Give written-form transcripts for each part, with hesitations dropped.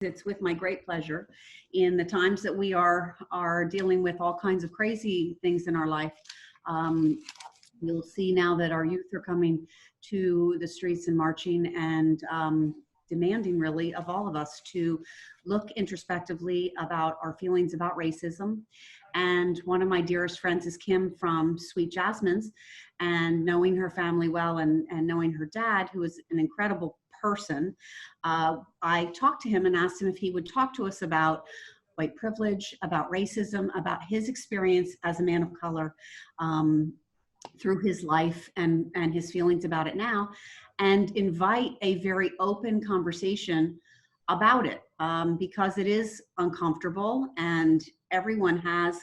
It's with my great pleasure in the times that we are dealing with all kinds of crazy things in our life. You'll see now that our youth are coming to the streets and marching and demanding really of all of us to look introspectively about our feelings about racism. And one of my dearest friends is Kim from Sweet Jasmine's, and knowing her family well and knowing her dad, who is an incredible person, I talked to him and asked him if he would talk to us about white privilege, about racism, about his experience as a man of color through his life and his feelings about it now, and invite a very open conversation about it because it is uncomfortable and everyone has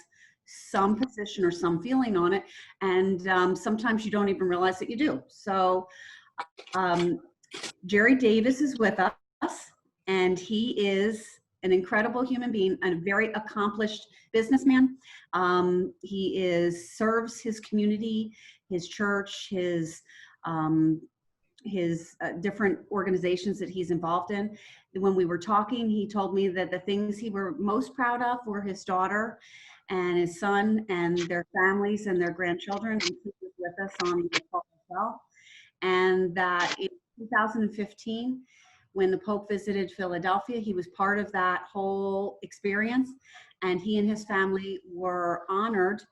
some position or some feeling on it, and sometimes you don't even realize that you do. So Gerry Davis is with us, and he is an incredible human being and a very accomplished businessman. He serves his community, his church, his different organizations that he's involved in. When we were talking, he told me that the things he were most proud of were his daughter and his son and their families and their grandchildren. And he was with us on the call as well. And that in 2015, when the Pope visited Philadelphia, he was part of that whole experience, and he and his family were honored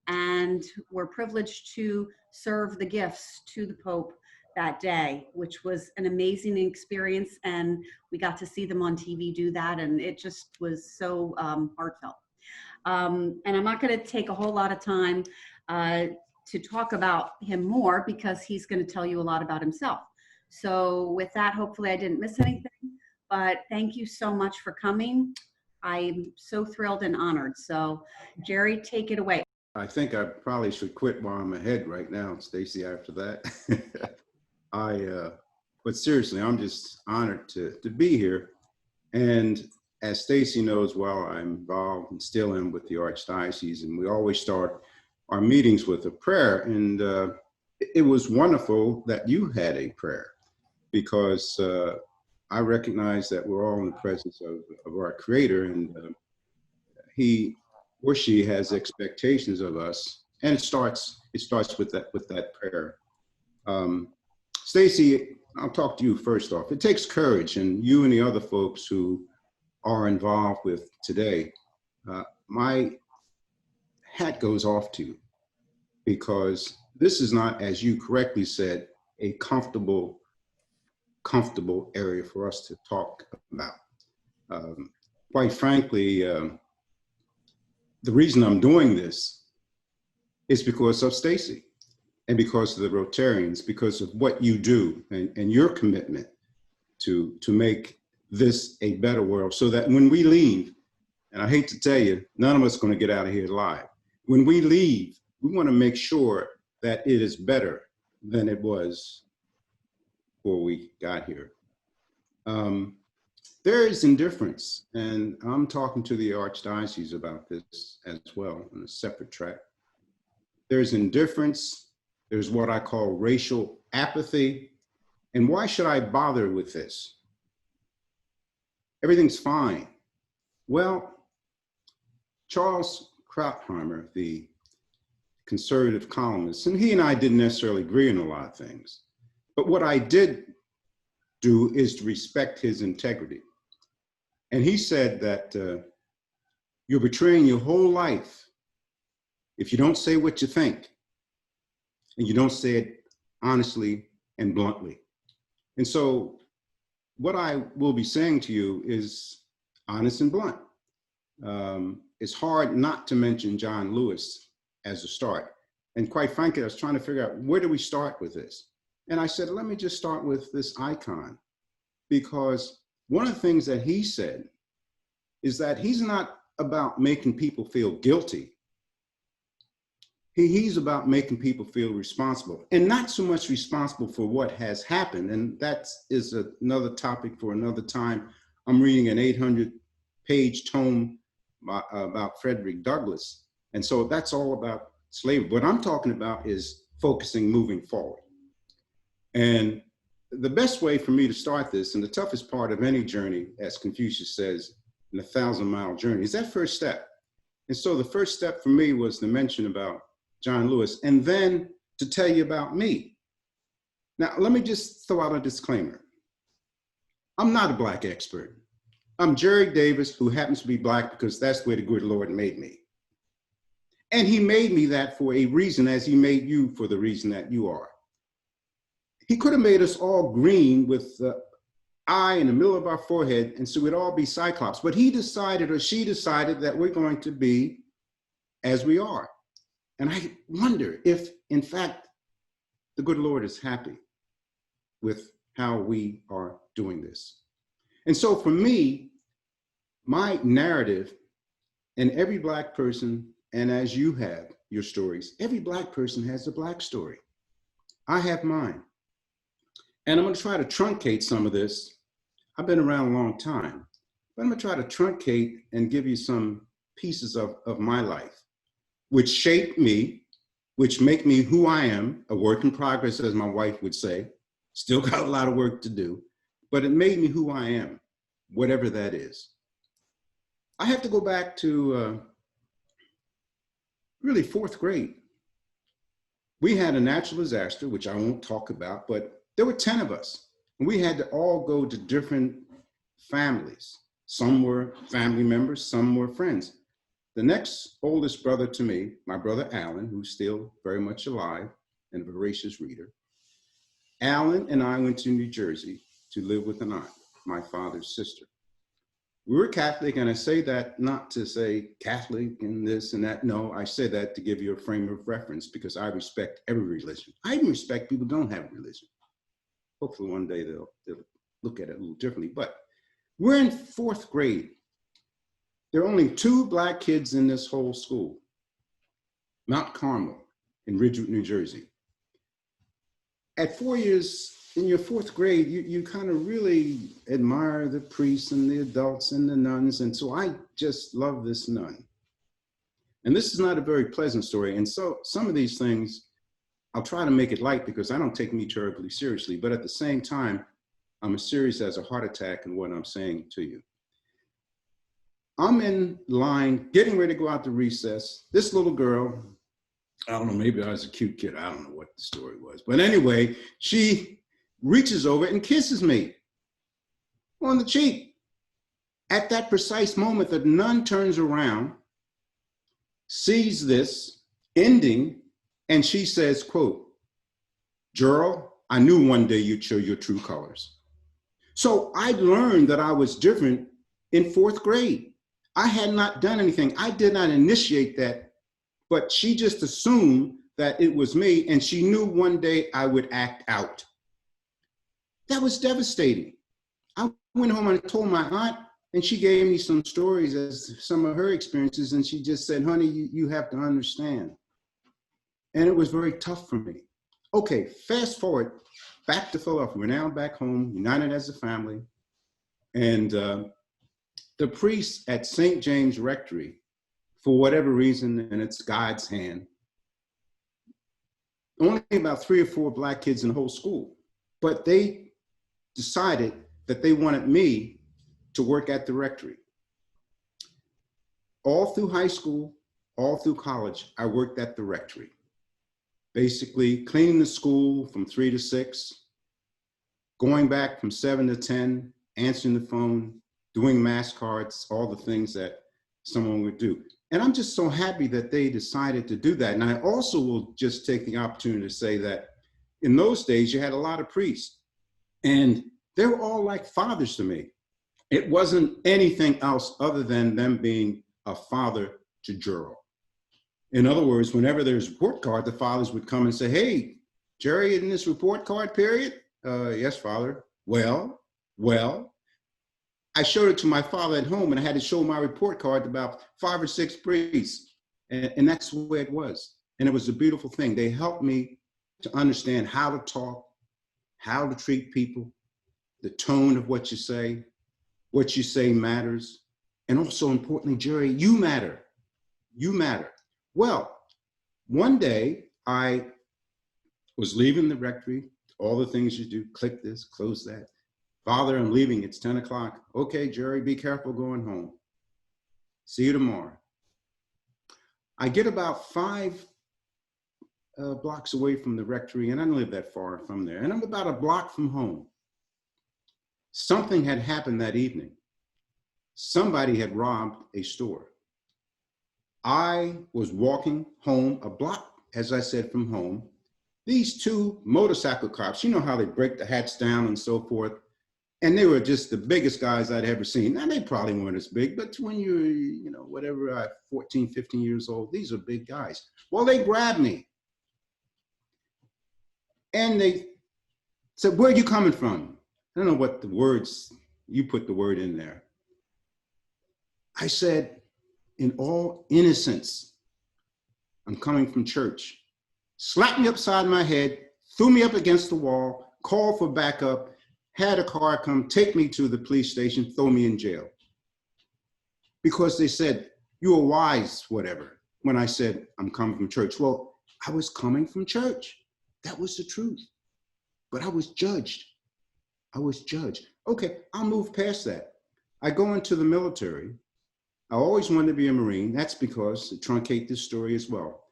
and were privileged to serve the gifts to the Pope that day, which was an amazing experience, and we got to see them on TV do that, and it just was so heartfelt. And I'm not going to take a whole lot of time to talk about him more because he's going to tell you a lot about himself. So with that, hopefully I didn't miss anything, but thank you so much for coming. I'm so thrilled and honored. So Gerry, take it away. I think I probably should quit while I'm ahead right now, Stacy, after that. But seriously, I'm just honored to be here. And as Stacy knows well, I'm involved and still am with the Archdiocese, and we always start our meetings with a prayer. And it was wonderful that you had a prayer, because I recognize that we're all in the presence of our Creator, and he or she has expectations of us, and it starts with that prayer. Stacy, I'll talk to you first off. It takes courage, and you and the other folks who are involved with today, my hat goes off to you, because this is not, as you correctly said, a comfortable area for us to talk about. Quite frankly, the reason I'm doing this is because of Stacy and because of the Rotarians, because of what you do and your commitment to make this a better world, so that when we leave, and I hate to tell you, none of us are going to get out of here alive. When we leave, we want to make sure that it is better than it was before we got here. There is indifference, and I'm talking to the Archdiocese about this as well on a separate track. There's indifference, there's what I call racial apathy, and why should I bother with this? Everything's fine. Well, Charles Krautheimer, the conservative columnist, and he and I didn't necessarily agree on a lot of things, but what I did do is to respect his integrity. And he said that you're betraying your whole life if you don't say what you think and you don't say it honestly and bluntly. And so what I will be saying to you is honest and blunt. It's hard not to mention John Lewis as a start. And quite frankly, I was trying to figure out, where do we start with this? And I said, let me just start with this icon, because one of the things that he said is that he's not about making people feel guilty. He's about making people feel responsible, and not so much responsible for what has happened. And that is another topic for another time. I'm reading an 800-page tome about Frederick Douglass. And so that's all about slavery. What I'm talking about is focusing moving forward. And the best way for me to start this, and the toughest part of any journey, as Confucius says, in a 1,000-mile journey, is that first step. And so the first step for me was to mention about John Lewis, and then to tell you about me. Now, let me just throw out a disclaimer. I'm not a Black expert. I'm Gerry Davis, who happens to be Black because that's the way the good Lord made me. And he made me that for a reason, as he made you for the reason that you are. He could have made us all green with the eye in the middle of our forehead, and so we'd all be Cyclops. But he decided, or she decided, that we're going to be as we are. And I wonder if, in fact, the good Lord is happy with how we are doing this. And so for me, my narrative, and every Black person, and as you have your stories, every Black person has a Black story. I have mine. And I'm going to try to truncate some of this. I've been around a long time, but I'm going to try to truncate and give you some pieces of my life, which shaped me, which make me who I am, a work in progress, as my wife would say. Still got a lot of work to do, but it made me who I am, whatever that is. I have to go back to really 4th grade. We had a natural disaster, which I won't talk about, but there were 10 of us, and we had to all go to different families. Some were family members, some were friends. The next oldest brother to me, my brother Alan, who's still very much alive and a voracious reader, Alan and I went to New Jersey to live with an aunt, my father's sister. We were Catholic, and I say that not to say Catholic and this and that. No, I say that to give you a frame of reference because I respect every religion. I even respect people who don't have a religion. Hopefully one day they'll look at it a little differently. But we're in 4th grade. There are only 2 Black kids in this whole school. Mount Carmel in Ridgewood, New Jersey. At 4 years, in your 4th grade, you kind of really admire the priests and the adults and the nuns. And so I just love this nun. And this is not a very pleasant story. And so some of these things, I'll try to make it light because I don't take me terribly seriously. But at the same time, I'm as serious as a heart attack in what I'm saying to you. I'm in line, getting ready to go out to recess. This little girl, I don't know, maybe I was a cute kid. I don't know what the story was. But anyway, she reaches over and kisses me on the cheek. At that precise moment, the nun turns around, sees this ending, and she says, quote, "Gerald, I knew one day you'd show your true colors." So I learned that I was different in 4th grade. I had not done anything. I did not initiate that, but she just assumed that it was me, and she knew one day I would act out. That was devastating. I went home and told my aunt, and she gave me some stories as some of her experiences, and she just said, "Honey, you have to understand." And it was very tough for me. Okay, fast forward back to Philadelphia. We're now back home, united as a family. And the priest at St. James Rectory, for whatever reason, and it's God's hand, only about 3 or 4 Black kids in the whole school, but they decided that they wanted me to work at the rectory. All through high school, all through college, I worked at the rectory. Basically cleaning the school from 3 to 6, going back from 7 to 10, answering the phone, doing mass cards, all the things that someone would do. And I'm just so happy that they decided to do that. And I also will just take the opportunity to say that in those days, you had a lot of priests, and they were all like fathers to me. It wasn't anything else other than them being a father to Gerald. In other words, whenever there's a report card, the fathers would come and say, "Hey, Gerry, in this report card period?" "Yes, Father." Well. I showed it to my father at home, and I had to show my report card to about 5 or 6 priests. And that's the way it was. And it was a beautiful thing. They helped me to understand how to talk, how to treat people, the tone of what you say matters. And also importantly, Gerry, you matter. You matter. Well, one day I was leaving the rectory all the things you do, click this, close that. Father, I'm leaving, it's 10 o'clock. Okay, Jerry, be careful going home. See you tomorrow. I get about 5 blocks away from the rectory, and I don't live that far from there, and I'm about a block from home. Something had happened that evening. Somebody had robbed a store. I was walking home a block, as I said, from home. These 2 motorcycle cops, you know how they break the hats down and so forth, and they were just the biggest guys I'd ever seen. Now, they probably weren't as big, but when you're, you know, whatever, 14, 15 years old, these are big guys. Well, they grabbed me. And they said, where are you coming from? I don't know what the words, you put the word in there. I said, in all innocence, I'm coming from church. Slapped me upside my head, threw me up against the wall, called for backup, had a car come take me to the police station, throw me in jail. Because they said, you were wise, whatever, when I said, I'm coming from church. Well, I was coming from church. That was the truth. But I was judged. I was judged. Okay, I'll move past that. I go into the military. I always wanted to be a Marine. That's because, to truncate this story as well,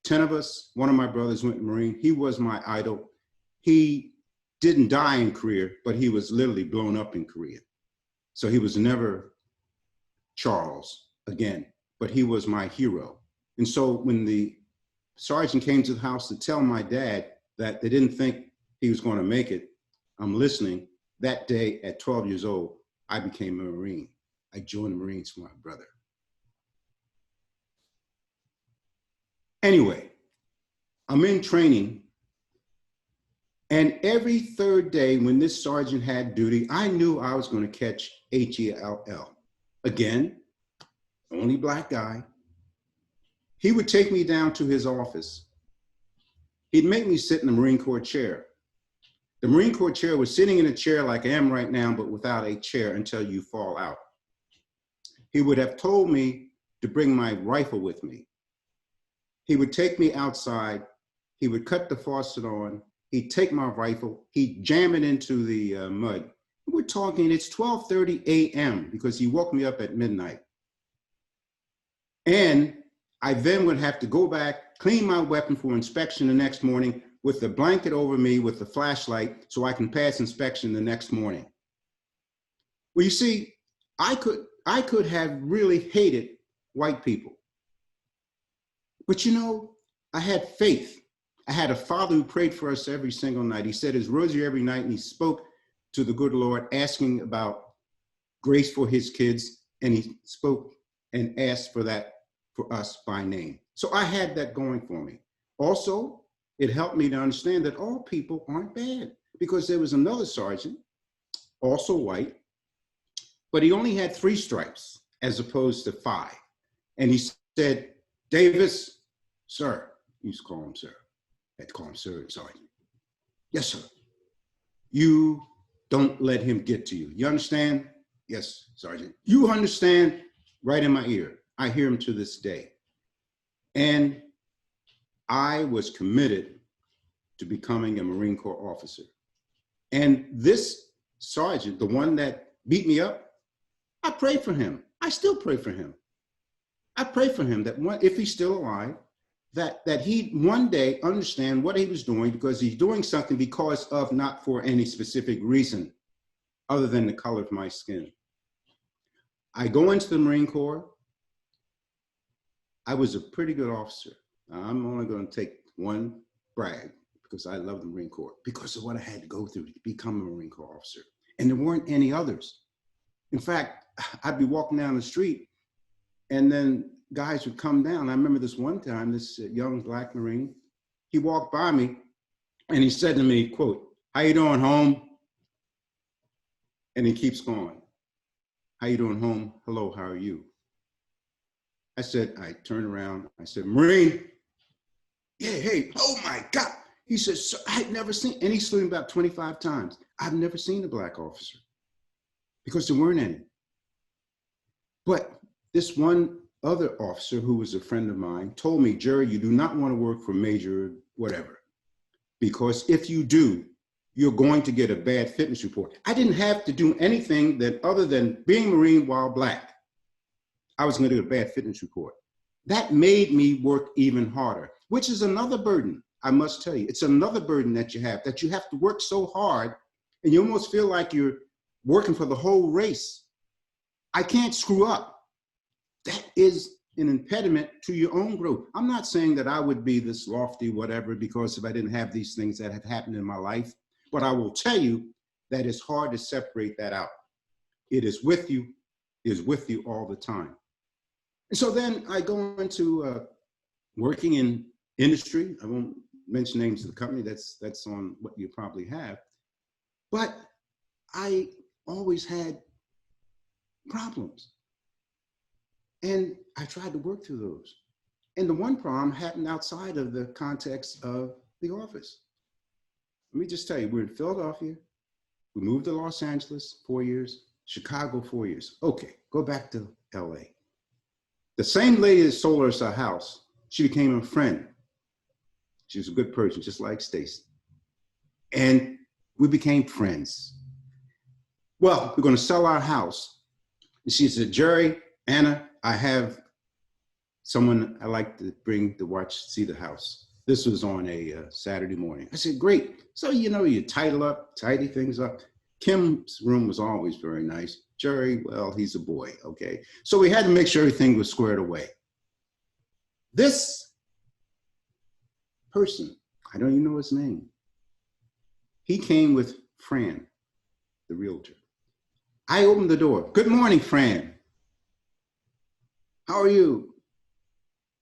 10 of us, one of my brothers went Marine. He was my idol. He didn't die in Korea, but he was literally blown up in Korea. So he was never Charles again, but he was my hero. And so when the sergeant came to the house to tell my dad that they didn't think he was going to make it, I'm listening. That day at 12 years old, I became a Marine. I joined the Marines for my brother. Anyway, I'm in training, and every third day when this sergeant had duty, I knew I was going to catch HELL. Again, only black guy. He would take me down to his office. He'd make me sit in the Marine Corps chair. The Marine Corps chair was sitting in a chair like I am right now, but without a chair until you fall out. He would have told me to bring my rifle with me. He would take me outside. He would cut the faucet on. He'd take my rifle. He'd jam it into the mud. We're talking, it's 12:30 a.m. because he woke me up at midnight. And I then would have to go back, clean my weapon for inspection the next morning with the blanket over me with the flashlight so I can pass inspection the next morning. Well, you see, I could have really hated white people. But you know, I had faith. I had a father who prayed for us every single night. He said his rosary every night, and he spoke to the good Lord, asking about grace for his kids, and he spoke and asked for that for us by name. So I had that going for me. Also, it helped me to understand that all people aren't bad, because there was another sergeant, also white, but he only had 3 stripes as opposed to 5. And he said, Davis, sir, he used to call him sir. I had to call him sir, sergeant. Yes, sir. You don't let him get to you. You understand? Yes, sergeant. You understand? Right in my ear. I hear him to this day. And I was committed to becoming a Marine Corps officer. And this sergeant, the one that beat me up, I prayed for him. I still pray for him. I pray for him that if he's still alive, that he'd one day understand what he was doing, because he's doing something because of, not for any specific reason other than the color of my skin. I go into the Marine Corps. I was a pretty good officer. I'm only going to take one brag, because I love the Marine Corps, because of what I had to go through to become a Marine Corps officer. And there weren't any others. In fact, I'd be walking down the street, and then guys would come down. I remember this one time, this young black Marine, he walked by me and he said to me, quote, "How you doing, home?" And he keeps going. "How you doing, home? Hello, how are you?" I turned around, I said, "Marine." "Yeah, hey, oh my God." He said, "Sir, I'd never seen," and he saluted about 25 times. "I've never seen a black officer," because there weren't any. But this one other officer who was a friend of mine told me, "Jerry, you do not want to work for Major whatever, because if you do, you're going to get a bad fitness report. I didn't have to do anything that other than being Marine while Black, I was going to get a bad fitness report. That made me work even harder, which is another burden. I must tell you, it's another burden that you have to work so hard and you almost feel like you're working for the whole race. I can't screw up. That is an impediment to your own growth. I'm not saying that I would be this lofty, whatever, because if I didn't have these things that have happened in my life, but I will tell you that it's hard to separate that out. It is with you all the time. And so then I go into working in industry. I won't mention names of the company, that's on what you probably have. But I always had problems. And I tried to work through those. And the one problem happened outside of the context of the office. Let me just tell you, we're in Philadelphia. We moved to Los Angeles 4 years, Chicago 4 years. Okay, go back to LA. The same lady that sold us our house, she became a friend. She was a good person, just like Stacy. And we became friends. Well, we're going to sell our house. And she said, Gerry, Anna, I have someone I like to bring to see the house. This was on a Saturday morning. I said, great. So, you tidy things up. Kim's room was always very nice. Gerry, well, he's a boy, okay? So we had to make sure everything was squared away. This person, I don't even know his name. He came with Fran, the realtor. I opened the door. Good morning, Fran. How are you?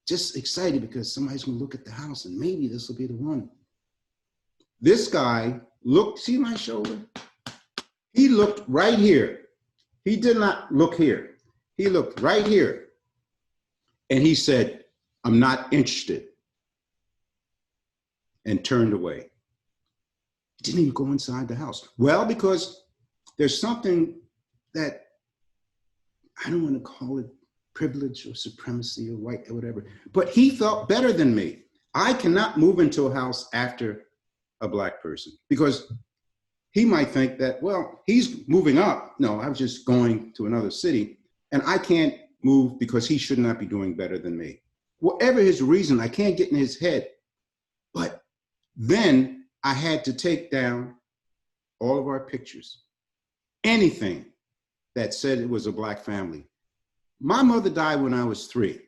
Just excited because somebody's gonna look at the house and maybe this will be the one. This guy looked, see my shoulder? He looked right here. He did not look here. He looked right here. And he said, I'm not interested. And turned away. He didn't even go inside the house. Well, because there's something that, I don't want to call it privilege or supremacy or white or whatever, but he felt better than me. I cannot move into a house after a Black person because he might think that, well, he's moving up. No, I was just going to another city and I can't move because he should not be doing better than me. Whatever his reason, I can't get in his head. But then I had to take down all of our pictures, anything that said it was a Black family. My mother died when I was 3.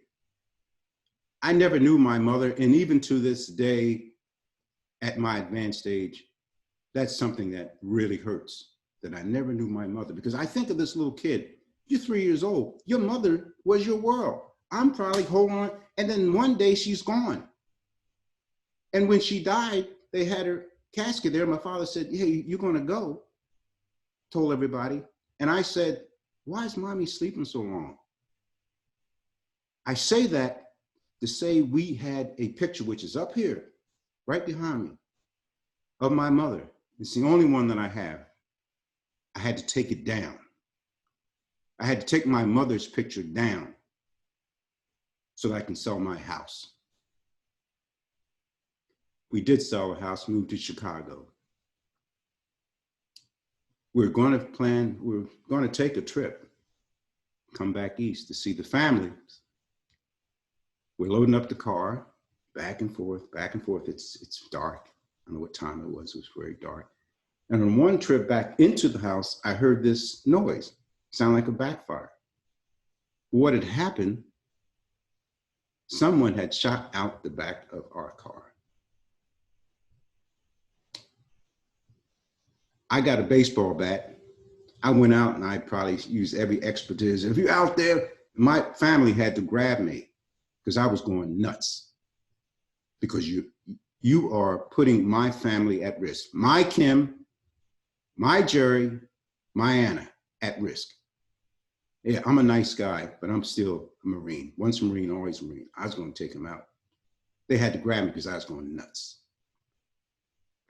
I never knew my mother, and even to this day, at my advanced age, that's something that really hurts, that I never knew my mother. Because I think of this little kid, you're 3 years old, your mother was your world. I'm probably holding on, and then one day she's gone. And when she died, they had her casket there. My father said, hey, you're gonna go, told everybody. And I said, why is mommy sleeping so long? I say that to say we had a picture, which is up here, right behind me, of my mother. It's the only one that I have. I had to take it down. I had to take my mother's picture down so that I can sell my house. We did sell the house, moved to Chicago. We're going to take a trip, come back east to see the family. We're loading up the car, back and forth, back and forth. It's dark. I don't know what time it was very dark. And on one trip back into the house, I heard this noise, sound like a backfire. What had happened, someone had shot out the back of our car. I got a baseball bat. I went out and I probably used every expertise. If you're out there, my family had to grab me because I was going nuts. Because you are putting my family at risk. My Kim, my Gerry, my Anna at risk. Yeah, I'm a nice guy, but I'm still a Marine. Once a Marine, always a Marine. I was going to take him out. They had to grab me because I was going nuts.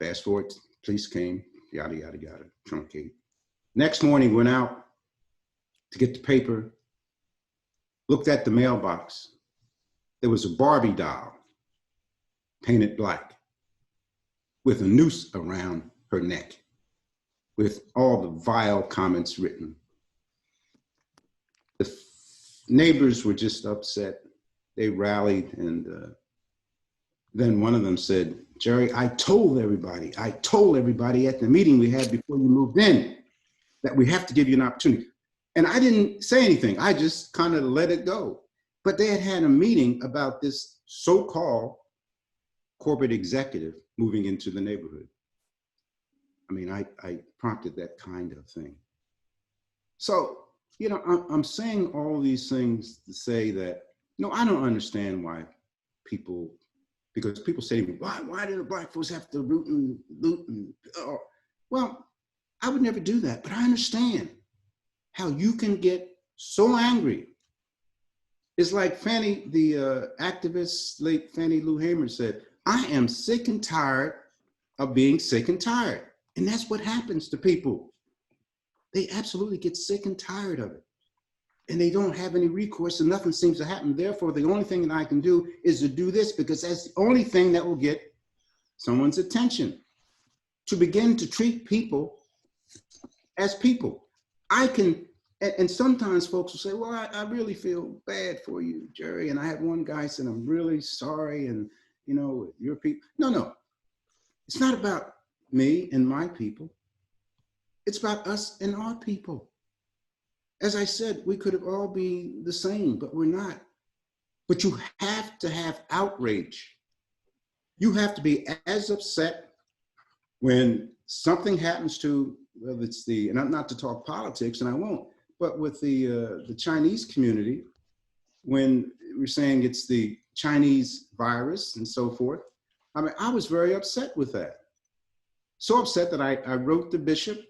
Fast forward, police came, yada, yada, yada, truncate. Next morning, went out to get the paper, looked at the mailbox. There was a Barbie doll, painted black, with a noose around her neck with all the vile comments written. The neighbors were just upset. They rallied, and then one of them said, Gerry, I told everybody at the meeting we had before you moved in that we have to give you an opportunity. And I didn't say anything. I just kind of let it go. But they had had a meeting about this so-called corporate executive moving into the neighborhood. I mean, I prompted that kind of thing. So, you know, I'm saying all these things to say that, no, I don't understand why people, because people say to me, why do the black folks have to root and loot? And, oh. Well, I would never do that, but I understand how you can get so angry. It's like Fannie, the activist, late Fannie Lou Hamer said, I am sick and tired of being sick and tired. And that's what happens to people. They absolutely get sick and tired of it. And they don't have any recourse and nothing seems to happen. Therefore, the only thing that I can do is to do this because that's the only thing that will get someone's attention. To begin to treat people as people. I can, and sometimes folks will say, well, I really feel bad for you, Gerry. And I had one guy said, I'm really sorry. And, you know, your people. No. It's not about me and my people. It's about us and our people. As I said, we could have all been the same, but we're not. But you have to have outrage. You have to be as upset when something happens to, well, it's the, and I'm not to talk politics, and I won't, but with the Chinese community, when we're saying it's the Chinese virus and so forth, I mean, I was very upset with that. So upset that I wrote the bishop,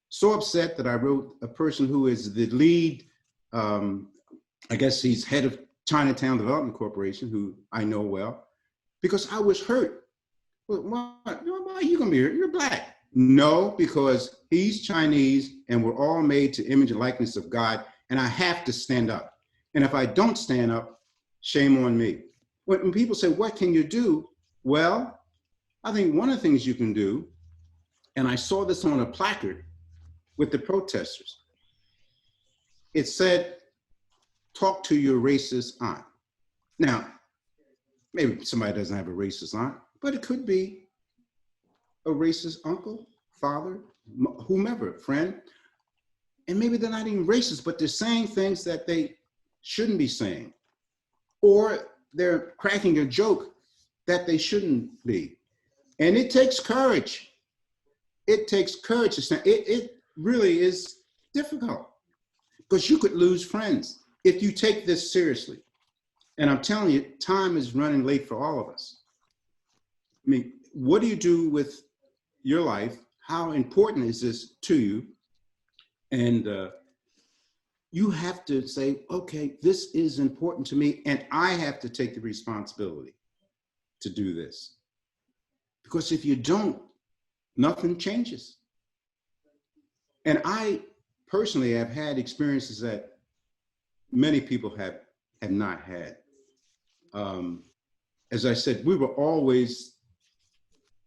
so upset that I wrote a person who is the lead, I guess he's head of Chinatown Development Corporation, who I know well, because I was hurt. Well, why are you gonna be here? You're black. No, because he's Chinese and we're all made to image and likeness of God, and I have to stand up. And if I don't stand up, shame on me. When people say, what can you do? Well, I think one of the things you can do, and I saw this on a placard with the protesters. It said, talk to your racist aunt. Now, maybe somebody doesn't have a racist aunt, but it could be a racist uncle, father, whomever, friend. And maybe they're not even racist, but they're saying things that they shouldn't be saying. Or they're cracking a joke that they shouldn't be. And it takes courage. It takes courage to stand. It really is difficult because you could lose friends if you take this seriously. And I'm telling you, time is running late for all of us. I mean, what do you do with your life? How important is this to you? And you have to say, okay, this is important to me, and I have to take the responsibility to do this. Because if you don't, nothing changes. And I personally have had experiences that many people have not had. As I said, we were always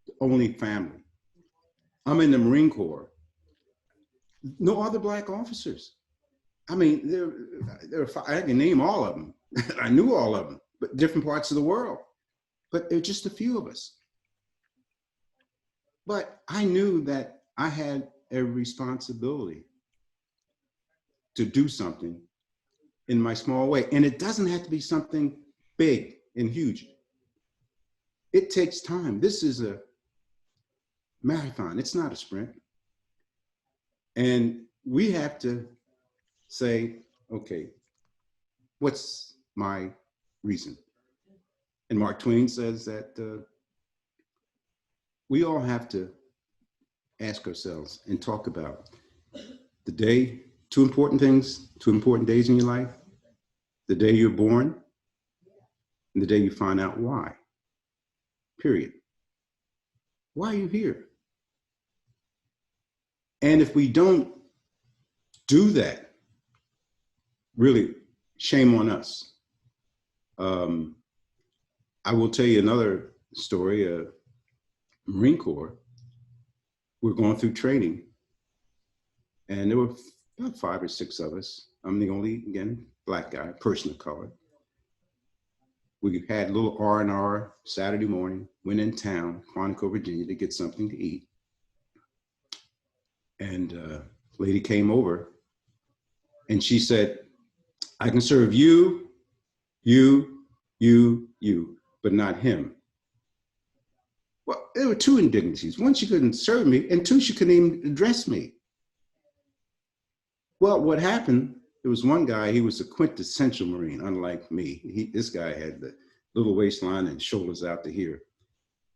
the only family. I'm in the Marine Corps. No other black officers. I mean, there are I can name all of them. I knew all of them, but different parts of the world. But there are just a few of us. But I knew that I had a responsibility to do something in my small way. And it doesn't have to be something big and huge. It takes time. This is a marathon. It's not a sprint. And we have to say, okay, what's my reason? And Mark Twain says that we all have to ask ourselves and talk about the day, two important days in your life, the day you're born, and the day you find out why, period. Why are you here? And if we don't do that, really, shame on us. I will tell you another story. Marine Corps, we're going through training, and there were about 5 or 6 of us. I'm the only, again, black guy, person of color. We had a little R&R Saturday morning, went in town, Quantico, Virginia, to get something to eat. And a lady came over and she said, I can serve you, but not him. Well, there were 2 indignities. One, she couldn't serve me, and 2, she couldn't even address me. Well, what happened, there was one guy, he was a quintessential Marine, unlike me. This guy had the little waistline and shoulders out to here.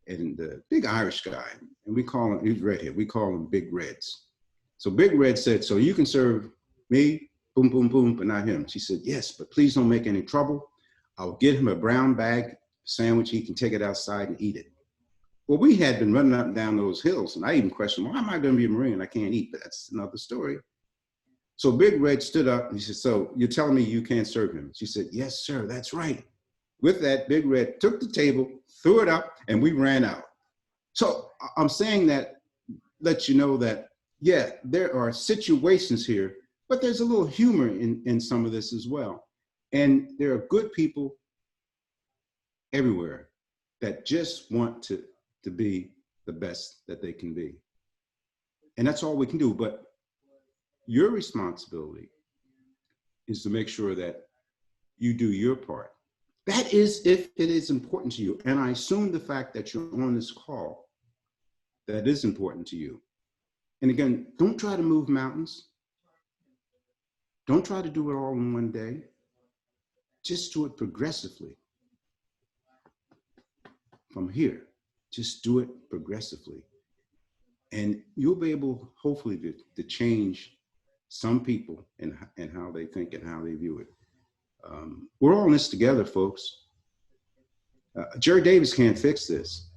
And the big Irish guy, and we call him, he's redhead, we call him Big Reds. So Big Red said, so you can serve me, boom, boom, boom, but not him. She said, yes, but please don't make any trouble. I'll get him a brown bag sandwich. He can take it outside and eat it. Well, we had been running up and down those hills, and I even questioned, why am I going to be a Marine? I can't eat, but that's another story. So Big Red stood up and he said, so you're telling me you can't serve him? She said, yes, sir, that's right. With that, Big Red took the table, threw it up, and we ran out. So I'm saying that, let you know that, yeah, there are situations here, but there's a little humor in some of this as well. And there are good people everywhere that just want to be the best that they can be. And that's all we can do. But your responsibility is to make sure that you do your part. That is if it is important to you. And I assume the fact that you're on this call, that is important to you. And again, don't try to move mountains. Don't try to do it all in one day. Just do it progressively. From here, just do it progressively. And you'll be able, hopefully, to change some people and how they think and how they view it. We're all in this together, folks. Gerry Davis can't fix this.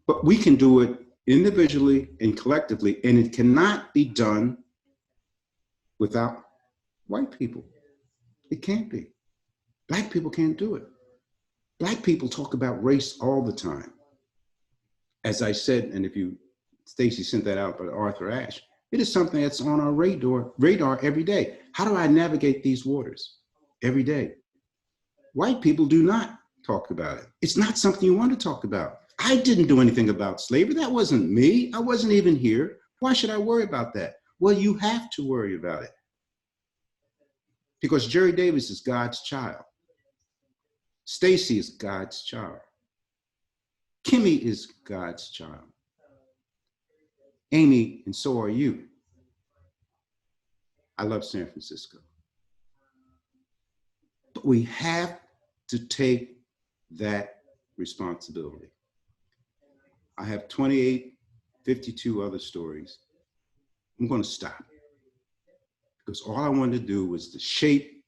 But we can do it individually and collectively, and it cannot be done without white people. It can't be. Black people can't do it. Black people talk about race all the time. As I said, and if you, Stacy sent that out by Arthur Ashe, it is something that's on our radar every day. How do I navigate these waters every day? White people do not talk about it. It's not something you want to talk about. I didn't do anything about slavery. That wasn't me. I wasn't even here. Why should I worry about that? Well, you have to worry about it. Because Gerry Davis is God's child. Stacy is God's child. Kimmy is God's child. Amy, and so are you. I love San Francisco. But we have to take that responsibility. I have 52 other stories. I'm going to stop. Because all I wanted to do was to shape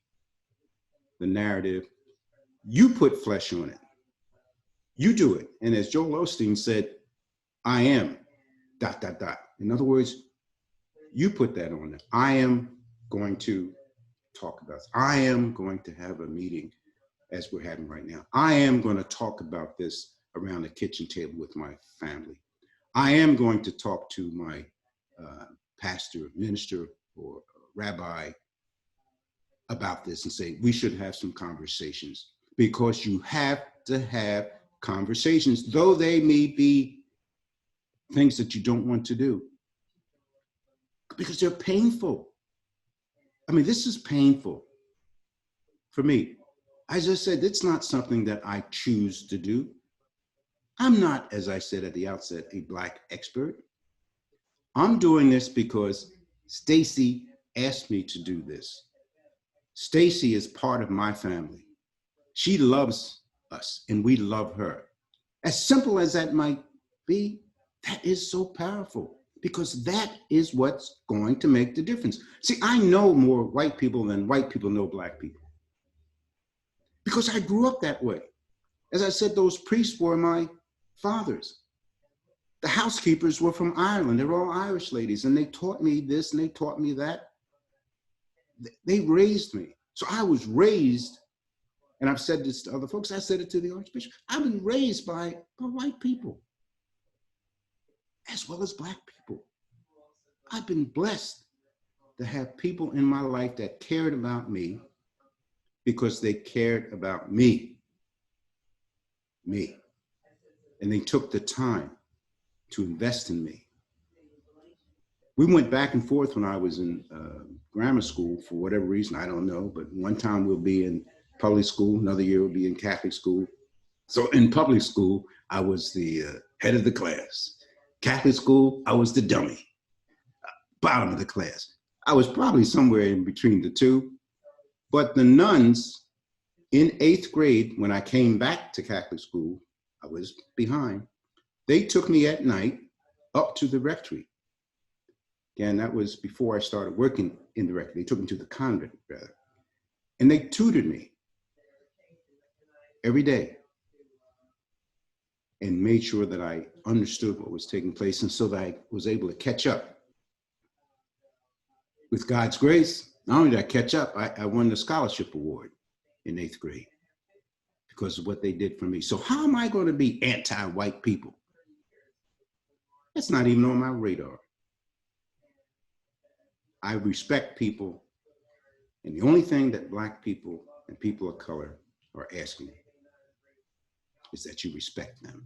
the narrative. You put flesh on it. You do it. And as Joel Osteen said, I am ... In other words, you put that on there. I am going to talk about this. I am going to have a meeting as we're having right now. I am going to talk about this around the kitchen table with my family. I am going to talk to my pastor, minister, or rabbi about this and say, we should have some conversations, because you have to have conversations, though they may be things that you don't want to do, because they're painful. I mean, this is painful for me. As I said, it's not something that I choose to do. I'm not, as I said at the outset, a Black expert. I'm doing this because Stacy asked me to do this. Stacy is part of my family. She loves us and we love her. As simple as that might be, that is so powerful, because that is what's going to make the difference. See, I know more white people than white people know Black people, because I grew up that way. As I said, those priests were my fathers. The housekeepers were from Ireland. They were all Irish ladies, and they taught me this and they taught me that. They raised me. So I was raised, and I've said this to other folks, I said it to the Archbishop, I've been raised by white people. as well as Black people. I've been blessed to have people in my life that cared about me because they cared about me. And they took the time to invest in me. We went back and forth when I was in grammar school for whatever reason, I don't know, but one time we'll be in public school, another year we'll be in Catholic school. So in public school, I was the head of the class. Catholic school, I was the dummy, bottom of the class. I was probably somewhere in between the two, but the nuns in 8th grade, when I came back to Catholic school, I was behind. They took me at night up to the rectory. Again, that was before I started working in the rectory. They took me to the convent, rather. And they tutored me every day and made sure that I understood what was taking place, and so that I was able to catch up. With God's grace, not only did I catch up, I won the scholarship award in 8th grade because of what they did for me. So how am I going to be anti-white people? That's not even on my radar. I respect people, and the only thing that Black people and people of color are asking is that you respect them.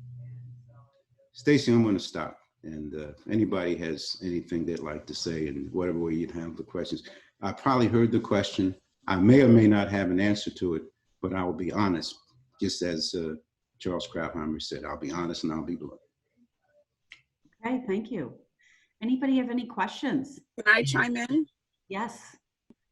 Stacy, I'm going to stop, and if anybody has anything they'd like to say in whatever way you'd handle the questions. I probably heard the question. I may or may not have an answer to it, but I will be honest, just as Charles Krautheimer said, I'll be honest and I'll be blunt. Okay, thank you. Anybody have any questions? Can I chime in? Yes.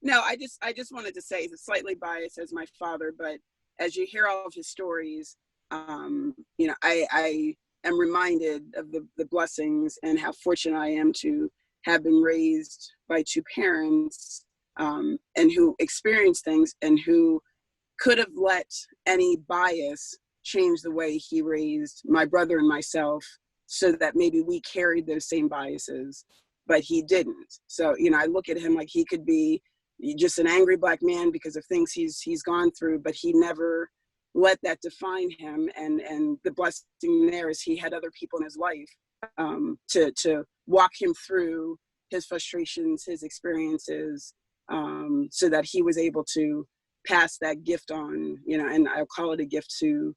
No, I just wanted to say, it's slightly biased as my father, but as you hear all of his stories, you know, I am reminded of the blessings and how fortunate I am to have been raised by two parents and who experienced things and who could have let any bias change the way he raised my brother and myself, so that maybe we carried those same biases, but he didn't. So, you know, I look at him like he could be just an angry Black man because of things he's gone through, but he never let that define him. And the blessing there is he had other people in his life to walk him through his frustrations, his experiences, so that he was able to pass that gift on, you know, and I'll call it a gift to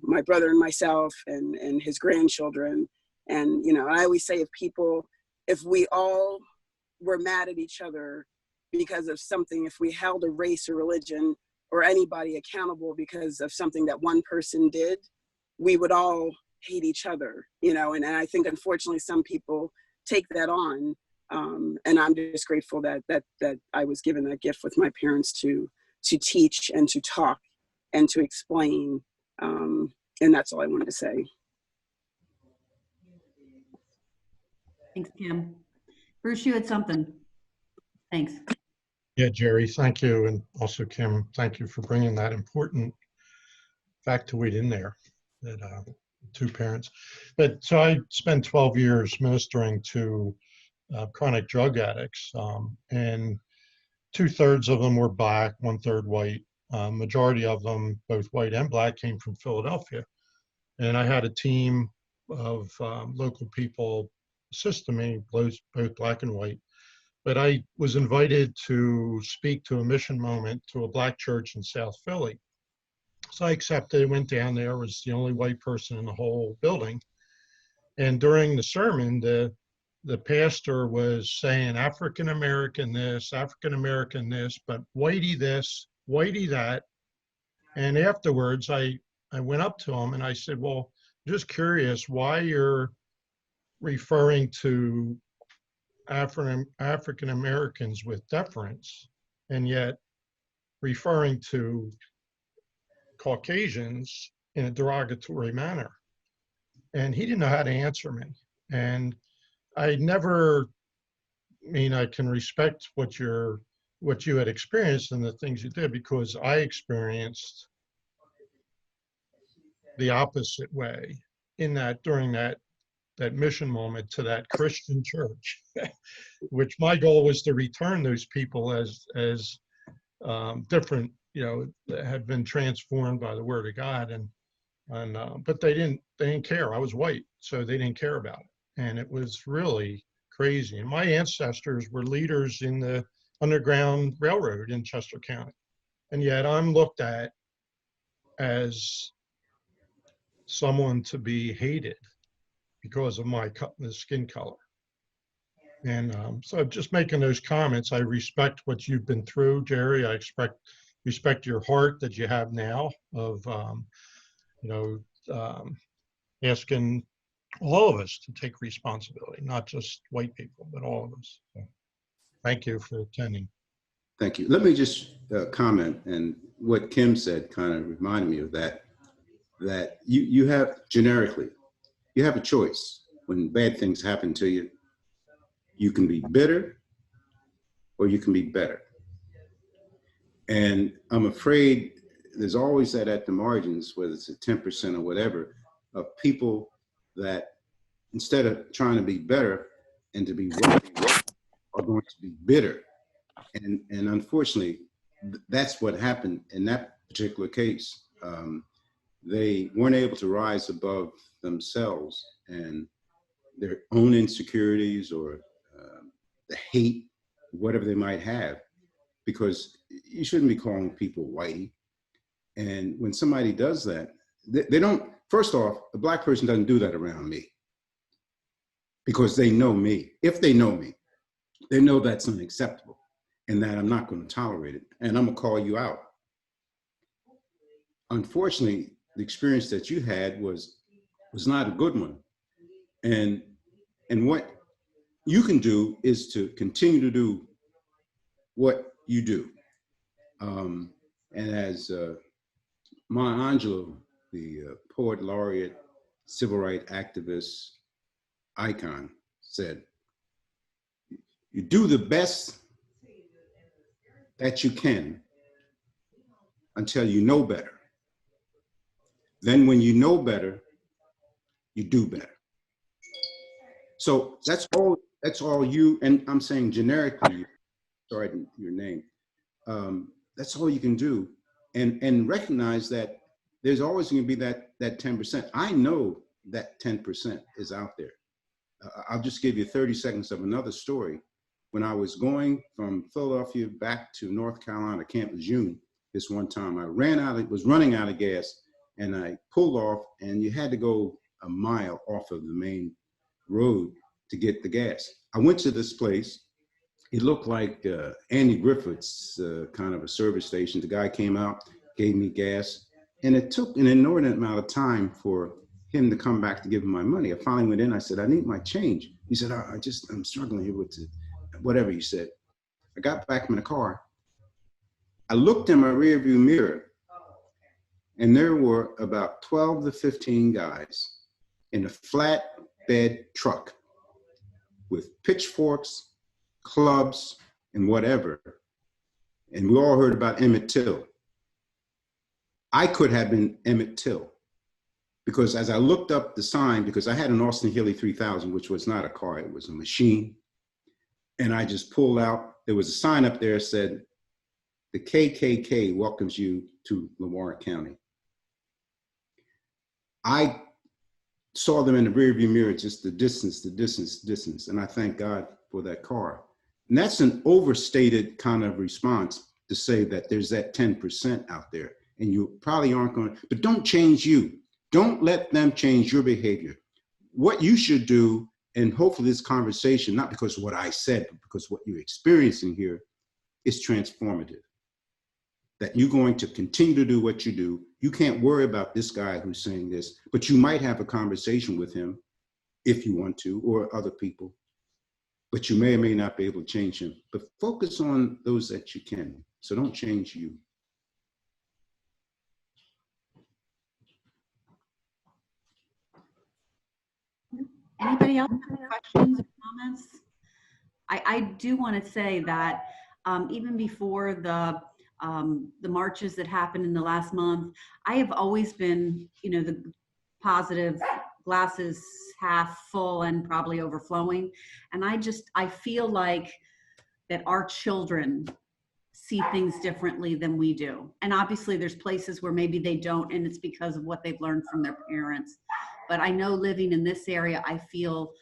my brother and myself and his grandchildren. And, you know, I always say if we all were mad at each other because of something, if we held a race or religion or anybody accountable because of something that one person did, we would all hate each other, you know, and I think unfortunately some people take that on. And I'm just grateful that I was given that gift with my parents to teach and to talk and to explain. And that's all I wanted to say. Thanks, Kim. Bruce, you had something. Thanks. Yeah, Gerry, thank you. And also Kim, thank you for bringing that important factoid in there, that two parents. But so I spent 12 years ministering to chronic drug addicts, and 2/3 of them were Black, 1/3 white. Majority of them, both white and Black, came from Philadelphia. And I had a team of local people assisting me, both Black and white. But I was invited to speak to a mission moment to a Black church in South Philly. So I accepted, went down there, was the only white person in the whole building. And during the sermon, the pastor was saying African-American this, African-American this, but whitey this, whitey that. And afterwards, I went up to him and I said, well, just curious why you're referring to African Americans with deference and yet referring to Caucasians in a derogatory manner. And he didn't know how to answer me. And I can respect what you had experienced and the things you did, because I experienced the opposite way during that mission moment to that Christian church, which my goal was to return those people as different, you know, that had been transformed by the Word of God, but they didn't care. I was white, so they didn't care about it. And it was really crazy. And my ancestors were leaders in the Underground Railroad in Chester County. And yet I'm looked at as someone to be hated because of my skin color. And so just making those comments, I respect what you've been through, Gerry. I respect your heart that you have now of, asking all of us to take responsibility, not just white people, but all of us. So, thank you for attending. Thank you. Let me just comment, and what Kim said kind of reminded me of that you have generically, you have a choice. When bad things happen to you, you can be bitter or you can be better. And I'm afraid there's always that at the margins, whether it's a 10% or whatever, of people that instead of trying to be better and to be right, are going to be bitter. And unfortunately, that's what happened in that particular case. They weren't able to rise above themselves and their own insecurities or the hate, whatever they might have, because you shouldn't be calling people whitey. And when somebody does that, they don't, first off, a Black person doesn't do that around me because they know me. If they know me, they know that's unacceptable and that I'm not going to tolerate it. And I'm going to call you out. Unfortunately, the experience that you had was not a good one. And what you can do is to continue to do what you do. And as Maya Angelou, the poet laureate, civil rights activist icon, said, you do the best that you can until you know better. Then when you know better, you do better. So that's all you, and I'm saying generically, sorry, your name, that's all you can do. And recognize that there's always going to be that 10%. I know that 10% is out there. I'll just give you 30 seconds of another story. When I was going from Philadelphia back to North Carolina, Camp Lejeune, this one time, I was running out of gas, and I pulled off, and you had to go a mile off of the main road to get the gas. I went to this place. It looked like Andy Griffith's kind of a service station. The guy came out, gave me gas, and it took an inordinate amount of time for him to come back to give him my money. I finally went in, I said, I need my change. He said, I'm struggling here with it, whatever he said. I got back in the car. I looked in my rearview mirror, and there were about 12 to 15 guys in a flatbed truck with pitchforks, clubs, and whatever. And we all heard about Emmett Till. I could have been Emmett Till, because as I looked up the sign, because I had an Austin Healey 3000, which was not a car, it was a machine. And I just pulled out, there was a sign up there that said, the KKK welcomes you to Lamar County. I saw them in the rearview mirror, just the distance. And I thank God for that car. And that's an overstated kind of response to say that there's that 10% out there and you probably aren't going to, but don't change you. Don't let them change your behavior. What you should do, and hopefully this conversation, not because of what I said, but because what you're experiencing here is transformative. That you're going to continue to do what you do. You can't worry about this guy who's saying this, but you might have a conversation with him if you want to, or other people, but you may or may not be able to change him. But focus on those that you can. So don't change you. Anybody else have any questions or comments? I do want to say that even before the marches that happened in the last month, I have always been, the positive, glasses half full and probably overflowing. And I feel like that our children see things differently than we do. And obviously there's places where maybe they don't, and it's because of what they've learned from their parents. but I know living in this area, I feel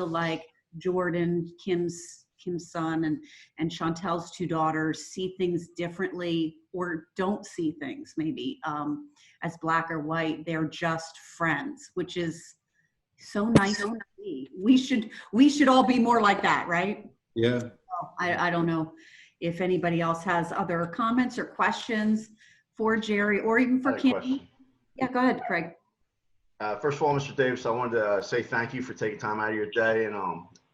like Jordan, Kim's son, and Chantel's two daughters see things differently, or don't see things maybe as black or white. They're just friends, which is so nice to see. We should all be more like that, right? Yeah. I don't know if anybody else has other comments or questions for Gerry or even for Kim. Yeah, go ahead, Craig. First of all, Mr. Davis, I wanted to say thank you for taking time out of your day. And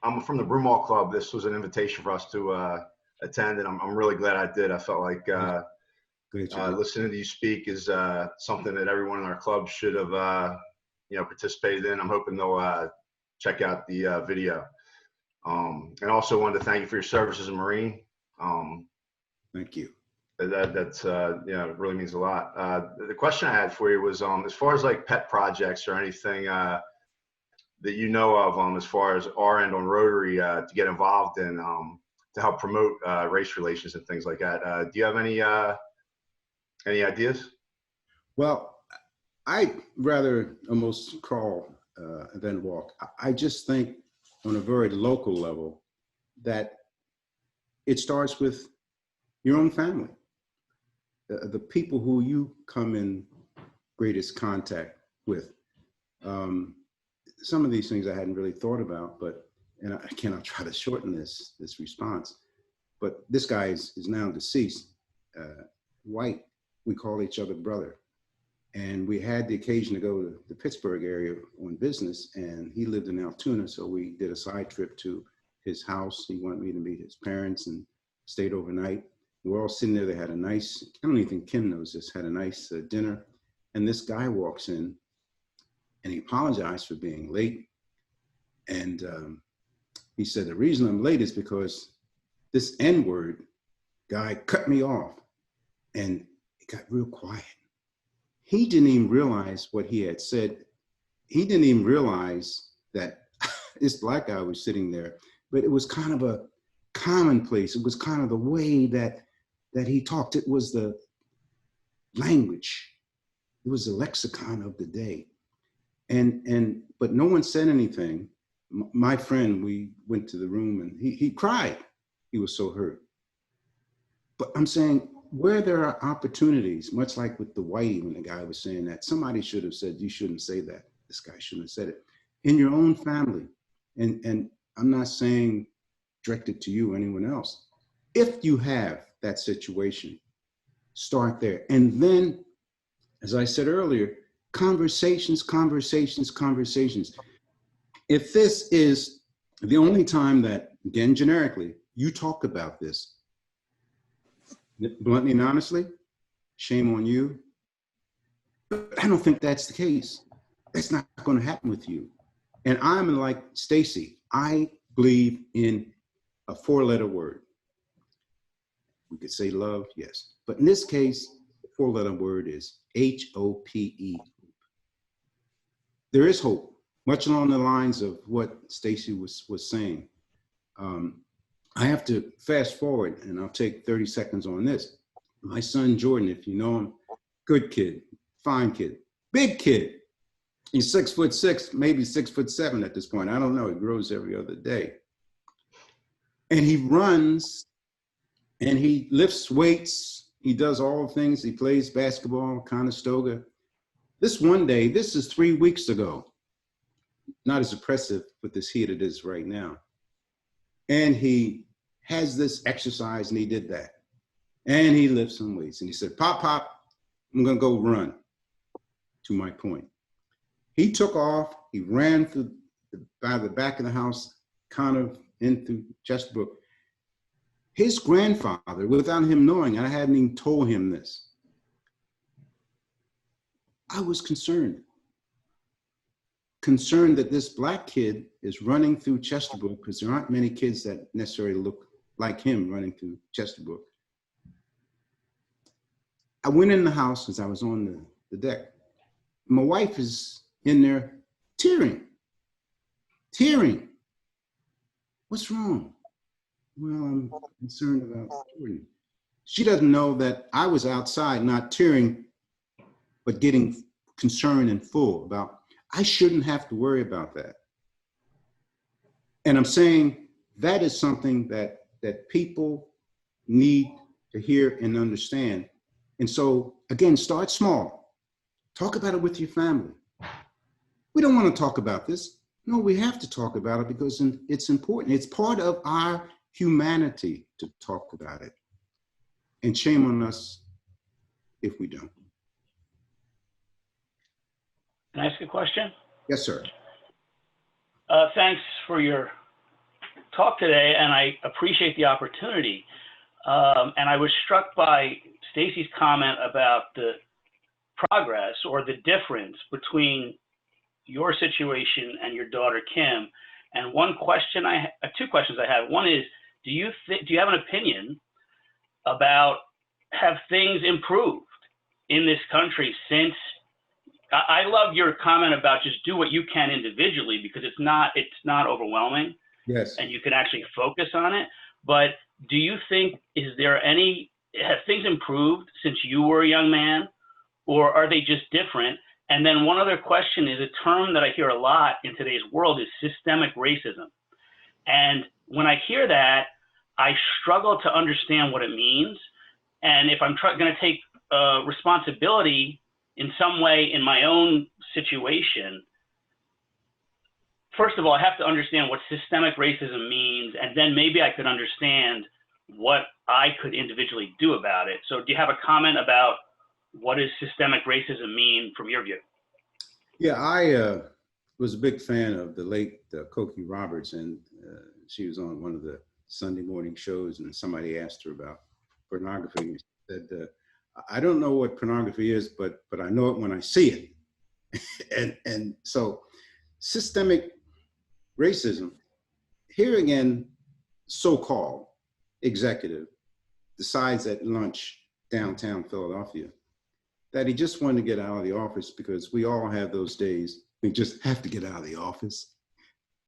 I'm from the Broomall Club. This was an invitation for us to attend, and I'm really glad I did. I felt like listening to you speak is something that everyone in our club should have participated in. I'm hoping they'll check out the video. And also wanted to thank you for your service as a Marine. Thank you. That's it really means a lot. The question I had for you was as far as like pet projects or anything that you know of as far as our end on Rotary to get involved in to help promote race relations and things like that. Do you have any ideas? Well, I'd rather almost crawl than walk. I just think on a very local level that it starts with your own family. The people who you come in greatest contact with. Some of these things I hadn't really thought about, and I cannot try to shorten this response, but this guy is now deceased. White, we call each other brother. And we had the occasion to go to the Pittsburgh area on business, and he lived in Altoona, so we did a side trip to his house. He wanted me to meet his parents and stayed overnight. We're all sitting there. They had a nice, I don't even think Kim knows this, had a nice dinner. And this guy walks in and he apologized for being late. And he said, the reason I'm late is because this N-word guy cut me off. And it got real quiet. He didn't even realize what he had said. He didn't even realize that this black guy was sitting there, but it was kind of a commonplace. It was kind of the way that he talked. It was the language. It was the lexicon of the day. But no one said anything. My friend, we went to the room and he cried. He was so hurt. But I'm saying where there are opportunities, much like with the whitey, when the guy was saying that, somebody should have said, you shouldn't say that. This guy shouldn't have said it. In your own family. And I'm not saying directed to you or anyone else. If you have that situation, start there. And then, as I said earlier, conversations. If this is the only time that, again, generically, you talk about this, bluntly and honestly, shame on you. But I don't think that's the case. That's not going to happen with you. And I'm like Stacy. I believe in a four-letter word. We could say love, yes. But in this case, the four-letter word is H-O-P-E. There is hope, much along the lines of what Stacy was saying. I have to fast forward, and I'll take 30 seconds on this. My son, Jordan, if you know him, good kid, fine kid, big kid. He's 6'6", maybe 6'7" at this point. I don't know, he grows every other day. And he runs, and he lifts weights. He does all things. He plays basketball, Conestoga. This one day, this is 3 weeks ago, not as oppressive with this heat it is right now. And he has this exercise, and he did that. And he lifts some weights, and he said, Pop, I'm gonna go run, to my point. He took off, he ran through by the back of the house, kind of into Chesapeake. His grandfather, without him knowing, I hadn't even told him this. I was concerned that this black kid is running through Chesapeake, because there aren't many kids that necessarily look like him running through Chesapeake. I went in the house as I was on the deck. My wife is in there tearing. What's wrong? Well, I'm concerned about Jordan. She doesn't know that I was outside, not tearing, but getting concerned and full about, I shouldn't have to worry about that. And I'm saying that is something that people need to hear and understand. And so, again, start small. Talk about it with your family. We don't want to talk about this. No, we have to talk about it because it's important. It's part of our humanity to talk about it. And shame on us if we don't. Can I ask a question? Yes, sir. Thanks for your talk today, and I appreciate the opportunity. And I was struck by Stacy's comment about the progress or the difference between your situation and your daughter Kim. And two questions I have. One is, do you have an opinion about have things improved in this country since? I love your comment about just do what you can individually because it's not overwhelming. Yes. And you can actually focus on it. But do you think, have things improved since you were a young man, or are they just different? And then one other question is a term that I hear a lot in today's world is systemic racism. And when I hear that, I struggle to understand what it means. And if I'm going to take responsibility in some way in my own situation, first of all, I have to understand what systemic racism means, and then maybe I could understand what I could individually do about it. So do you have a comment about what does systemic racism mean from your view? Yeah, I was a big fan of the late Cokie Roberts, and she was on one of the Sunday morning shows, and somebody asked her about pornography. And she said, I don't know what pornography is, but I know it when I see it. and so systemic racism, here again, so-called executive decides at lunch downtown Philadelphia that he just wanted to get out of the office because we all have those days. We just have to get out of the office.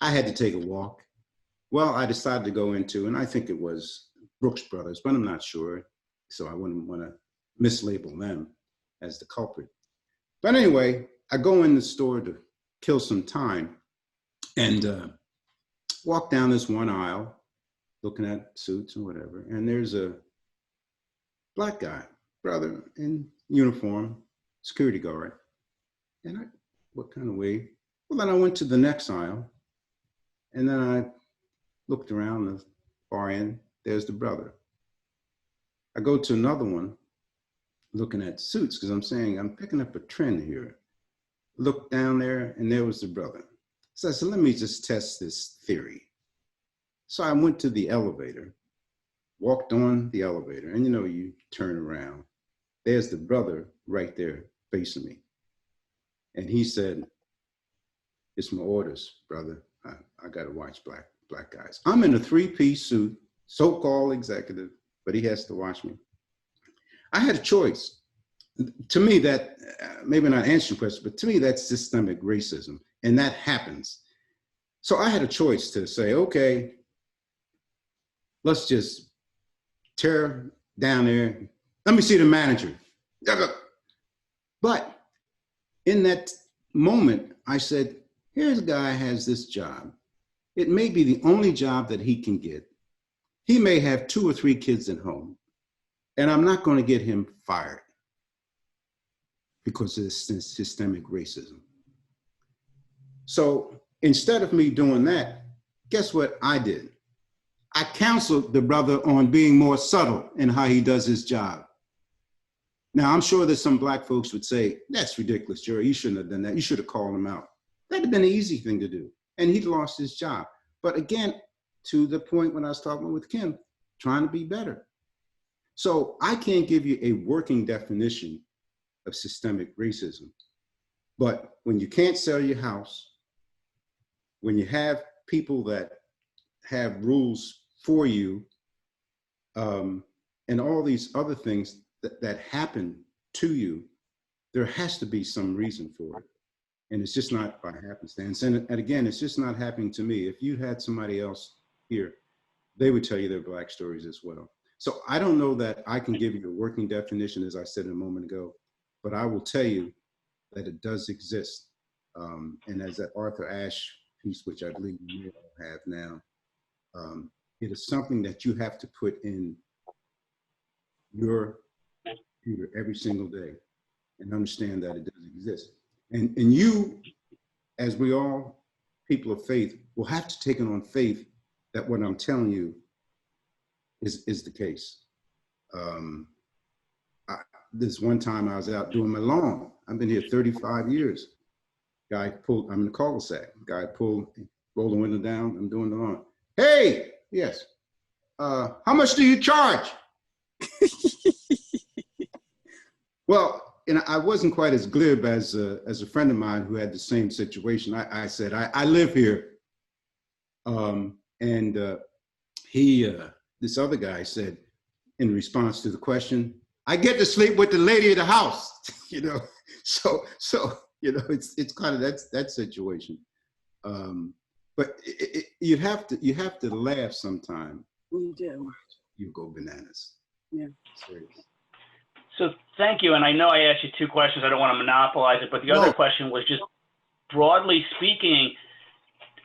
I had to take a walk. Well, I decided to go into, and I think it was Brooks Brothers, but I'm not sure. So I wouldn't want to mislabel them as the culprit. But anyway, I go in the store to kill some time and walk down this one aisle, looking at suits and whatever. And there's a black guy, brother in uniform, security guard. And what kind of way? Well, then I went to the next aisle, and then I looked around the far end, there's the brother. I go to another one, looking at suits, because I'm saying, I'm picking up a trend here. Look down there, and there was the brother. So I said, let me just test this theory. So I went to the elevator, walked on the elevator, and you turn around. There's the brother right there facing me. And he said, it's my orders, brother. I got to watch black guys. I'm in a three-piece suit, so-called executive, but he has to watch me. I had a choice. To me, that, maybe not answering your question, but to me, that's systemic racism, and that happens. So I had a choice to say, okay, let's just tear down there. Let me see the manager. But in that moment, I said, here's a guy who has this job. It may be the only job that he can get. He may have 2 or 3 kids at home, and I'm not going to get him fired because of this systemic racism. So instead of me doing that, guess what I did? I counseled the brother on being more subtle in how he does his job. Now, I'm sure that some black folks would say, that's ridiculous, Gerry. You shouldn't have done that. You should have called him out. That'd have been an easy thing to do. And he'd lost his job. But again, to the point when I was talking with Kim, trying to be better. So I can't give you a working definition of systemic racism. But when you can't sell your house, when you have people that have rules for you, and all these other things that happen to you, there has to be some reason for it. And it's just not by happenstance. And again, it's just not happening to me. If you had somebody else here, they would tell you their black stories as well. So I don't know that I can give you a working definition, as I said a moment ago, but I will tell you that it does exist. And as that Arthur Ashe piece, which I believe you all have now, it is something that you have to put in your computer every single day and understand that it does exist. And you, as we all people of faith, will have to take it on faith that what I'm telling you is the case. This one time I was out doing my lawn. I've been here 35 years. Guy pulled, I'm in the cul-de-sac. Guy pulled, rolled the window down. I'm doing the lawn. Hey, yes. How much do you charge? Well, and I wasn't quite as glib as a friend of mine who had the same situation. I said, I live here. This other guy said, in response to the question, I get to sleep with the lady of the house, you know. So you know, it's kind of that situation. But you have to laugh sometime. We do. You go bananas. Yeah. Serious. So thank you. And I know I asked you 2 questions. I don't want to monopolize it, but the other question was just broadly speaking,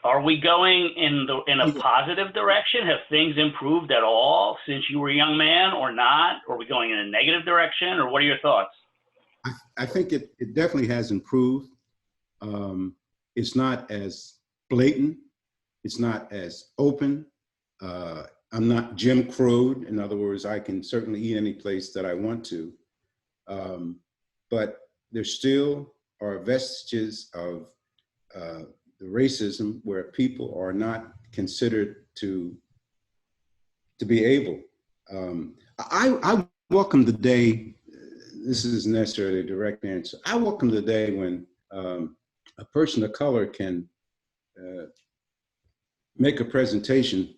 are we going in a positive direction? Have things improved at all since you were a young man or not? Or are we going in a negative direction, or what are your thoughts? I think it definitely has improved. It's not as blatant. It's not as open. I'm not Jim Crowed. In other words, I can certainly eat any place that I want to. But there still are vestiges of the racism where people are not considered to be able. I welcome the day, this isn't necessarily a direct answer, I welcome the day when a person of color can make a presentation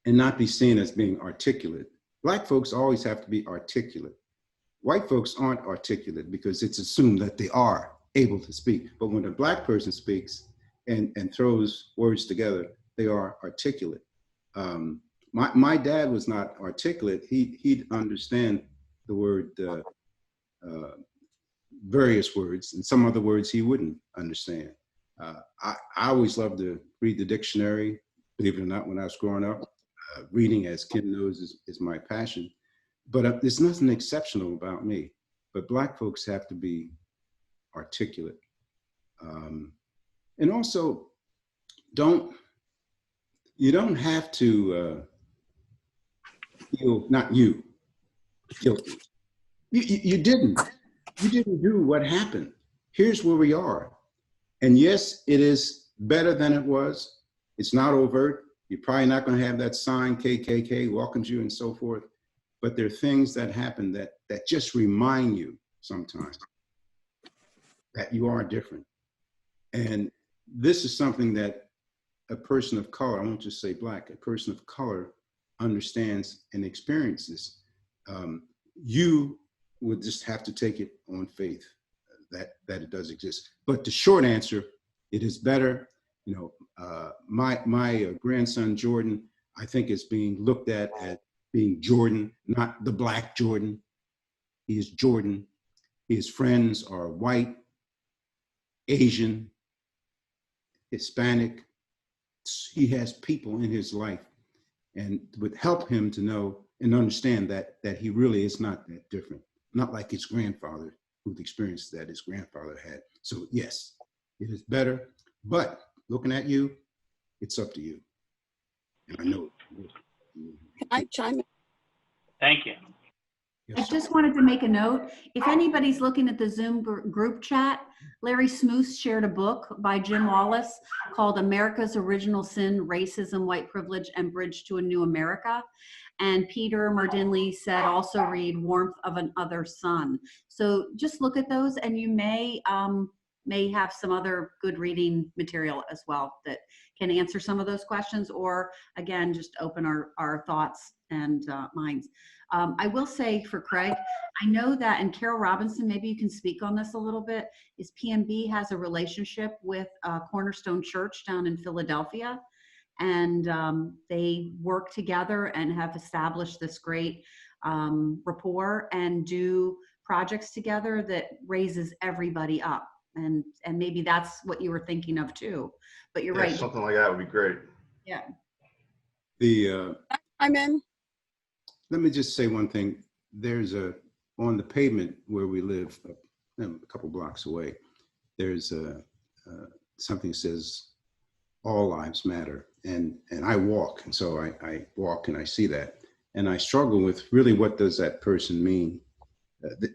and not be seen as being articulate. Black folks always have to be articulate. White folks aren't articulate because it's assumed that they are able to speak. But when a Black person speaks and throws words together, they are articulate. My dad was not articulate. He'd understand the word, various words, and some other words he wouldn't understand. I always loved to read the dictionary, believe it or not, when I was growing up. Reading, as Kim knows, is my passion. But there's nothing exceptional about me. But Black folks have to be articulate. And also, you don't have to feel, not you, guilty. You didn't do what happened. Here's where we are. And yes, it is better than it was. It's not overt. You're probably not going to have that sign, KKK welcomes you and so forth. But there are things that happen that just remind you sometimes that you are different. And this is something that a person of color, I won't just say Black, a person of color understands and experiences. You would just have to take it on faith that it does exist. But the short answer, it is better. You know, my grandson Jordan, I think, is being looked at as being Jordan, not the Black Jordan. He is Jordan. His friends are white, Asian, Hispanic. He has people in his life, and would help him to know and understand that he really is not that different. Not like his grandfather, who'd experienced that his grandfather had. So yes, it is better, but looking at you, it's up to you. And I know. Can I chime in? Thank you. I just wanted to make a note. If anybody's looking at the Zoom group chat, Larry Smoose shared a book by Jim Wallace called America's Original Sin, Racism, White Privilege, and Bridge to a New America. And Peter Mardinley said also read Warmth of an Other Sun. So just look at those, and you may have some other good reading material as well that can answer some of those questions, or again, just open our thoughts and minds. I will say for Craig, I know that, and Carol Robinson, maybe you can speak on this a little bit, is PMB has a relationship with Cornerstone Church down in Philadelphia, and they work together and have established this great rapport and do projects together that raises everybody up. And maybe that's what you were thinking of too. But you're Yeah, right. something like that would be great. Yeah. I'm in. Let me just say one thing. There's on the pavement where we live, a couple blocks away, there's something that says all lives matter. And I walk, and so I walk and I see that. And I struggle with really, what does that person mean?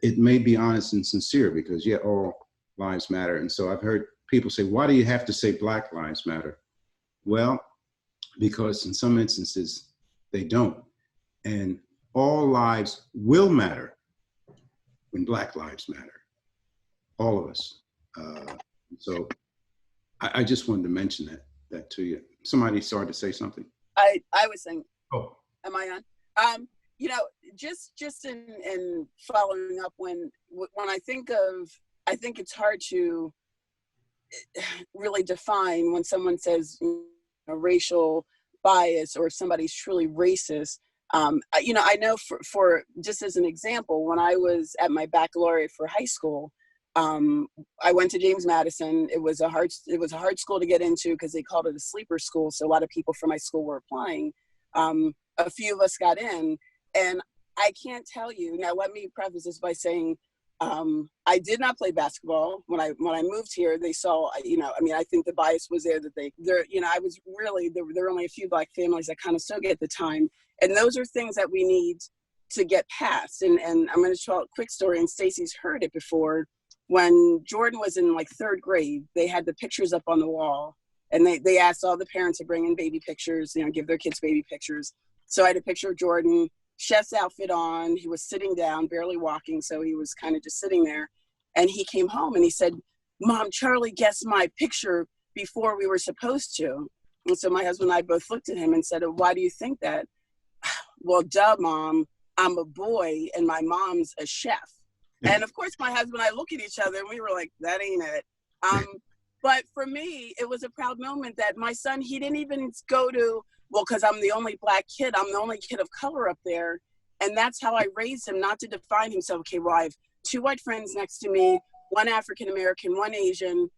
It may be honest and sincere, because yeah, all lives matter. And so I've heard people say, why do you have to say Black lives matter? Well, because in some instances they don't. And all lives will matter when Black lives matter. All of us. So I just wanted to mention that to you. Somebody started to say something. I was saying, Oh, am I on? You know, just in following up, when I think it's hard to really define when someone says, you know, racial bias, or if somebody's truly racist. You know, I know for just as an example, when I was at my baccalaureate for high school, I went to James Madison. It was a hard school to get into because they called it a sleeper school. So a lot of people from my school were applying. A few of us got in, and I can't tell you now. Let me preface this by saying, I did not play basketball when I moved here. They saw, you know, I mean, I think the bias was there that you know, I was really, there were only a few Black families at Conestoga at the time. And those are things that we need to get past. And I'm going to tell a quick story, and Stacy's heard it before. When Jordan was in like 3rd grade, they had the pictures up on the wall, and they asked all the parents to bring in baby pictures, you know, give their kids baby pictures. So I had a picture of Jordan, chef's outfit on. He was sitting down, barely walking. So he was kind of just sitting there. And he came home and he said, "Mom, Charlie guessed my picture before we were supposed to." And so my husband and I both looked at him and said, "Why do you think that?" "Well, duh, Mom, I'm a boy and my mom's a chef." And of course, my husband and I look at each other and we were like, that ain't it. But for me, it was a proud moment that my son, he didn't even go to, well, because I'm the only Black kid, I'm the only kid of color up there. And that's how I raised him, not to define himself. Okay, well, I have 2 white friends next to me, 1 African-American, 1 Asian.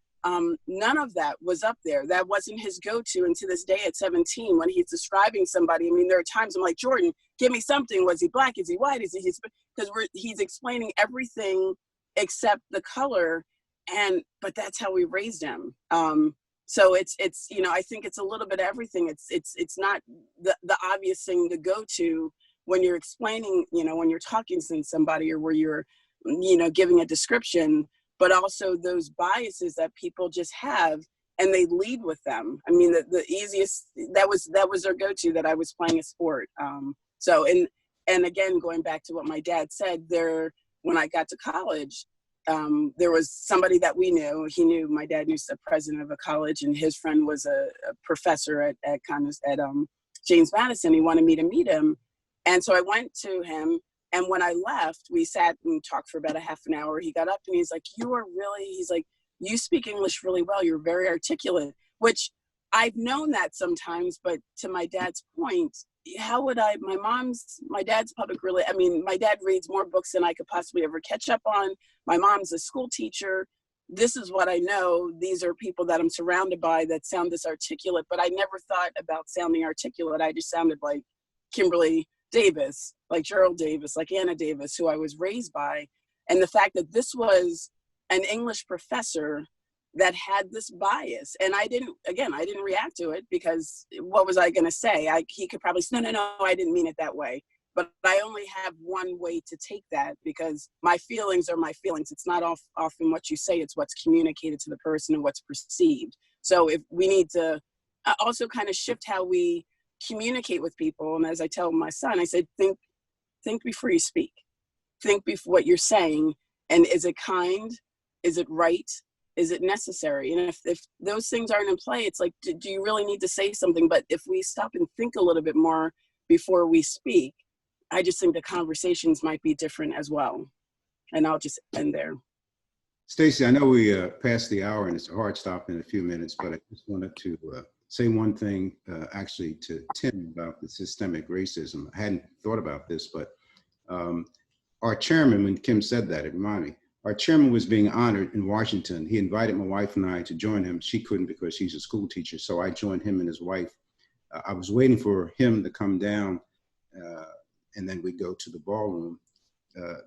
None of that was up there. That wasn't his go-to. And to this day at 17, when he's describing somebody, I mean, there are times I'm like, "Jordan, give me something. Was he Black? Is he white? Is he?" Because he's explaining everything except the color. But that's how we raised him. So it's, you know, I think it's a little bit of everything. It's not the obvious thing to go to when you're explaining, you know, when you're talking to somebody, or where you're, you know, giving a description, but also those biases that people just have, and they lead with them. I mean, the easiest, that was their go-to, that I was playing a sport. So, and again, going back to what my dad said there, when I got to college, there was somebody that we knew. My dad knew the president of a college, and his friend was a professor at James Madison. He wanted me to meet him. And so I went to him. And when I left, we sat and talked for about a half an hour. He got up and he's like, he's like, "You speak English really well. You're very articulate," which I've known that sometimes, but to my dad's point, how would my dad's public my dad reads more books than I could possibly ever catch up on. My mom's a school teacher. This is what I know. These are people that I'm surrounded by that sound this articulate, but I never thought about sounding articulate. I just sounded like Kimberly Davis, like Gerald Davis, like Anna Davis, who I was raised by. And the fact that this was an English professor that had this bias, and I didn't react to it, because what was I going to say? He could probably say, no, I didn't mean it that way. But I only have one way to take that, because my feelings are my feelings. It's not often what you say, it's what's communicated to the person and what's perceived. So if we need to also kind of shift how we communicate with people. And as I tell my son, I said, think before you speak. Think before what you're saying. And is it kind? Is it right? Is it necessary? And if those things aren't in play, it's like, do you really need to say something? But if we stop and think a little bit more before we speak, I just think the conversations might be different as well. And I'll just end there. Stacy, I know we passed the hour and it's a hard stop in a few minutes, but I just wanted to say one thing actually to Tim about the systemic racism. I hadn't thought about this, but our chairman, when Kim said that, it reminded me, our chairman was being honored in Washington. He invited my wife and I to join him. She couldn't because she's a school teacher, so I joined him and his wife. I was waiting for him to come down, and then we go to the ballroom.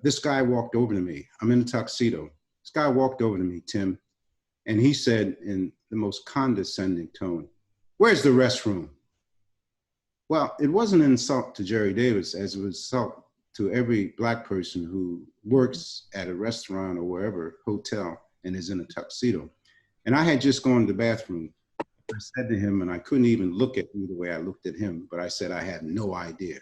This guy walked over to me. I'm in a tuxedo. This guy walked over to me, Tim, and he said in the most condescending tone, "Where's the restroom?" Well, it wasn't an insult to Gerry Davis as it was an insult to every Black person who works at a restaurant or wherever, hotel, and is in a tuxedo. And I had just gone to the bathroom. I said to him, and I couldn't even look at him the way I looked at him, but I said I had no idea.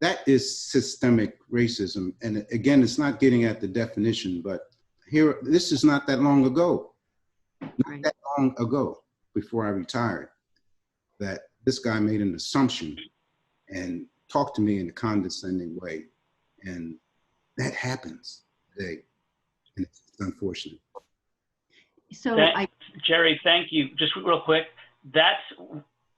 That is systemic racism. And again, it's not getting at the definition, but here, this is not that long ago. Not that long ago, before I retired, that this guy made an assumption and talked to me in a condescending way. And that happens today, and it's unfortunate. So Gerry, thank you. Just real quick, that's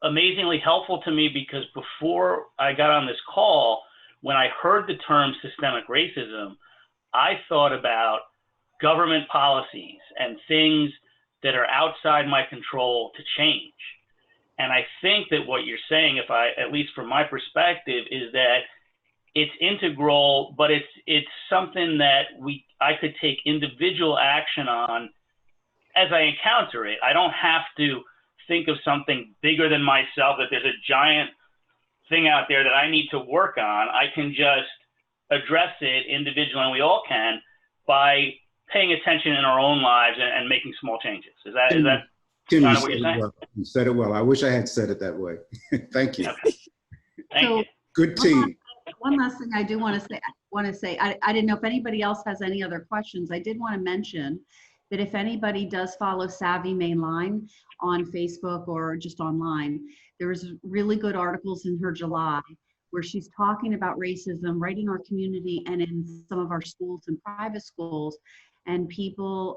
amazingly helpful to me because before I got on this call, when I heard the term systemic racism, I thought about government policies and things that are outside my control to change. And I think that what you're saying, at least from my perspective, is that it's integral, but it's something that I could take individual action on as I encounter it. I don't have to think of something bigger than myself, that there's a giant thing out there that I need to work on. I can just address it individually, and we all can, by paying attention in our own lives and making small changes. Is that Tim, kind of what you're saying? well. You said it well. I wish I had said it that way. Thank you. Okay. Thank you. Good team. One last thing I do want to say, I didn't know if anybody else has any other questions. I did want to mention that if anybody does follow Savvy Mainline on Facebook or just online, there's really good articles in her July where she's talking about racism right in our community and in some of our schools and private schools. And people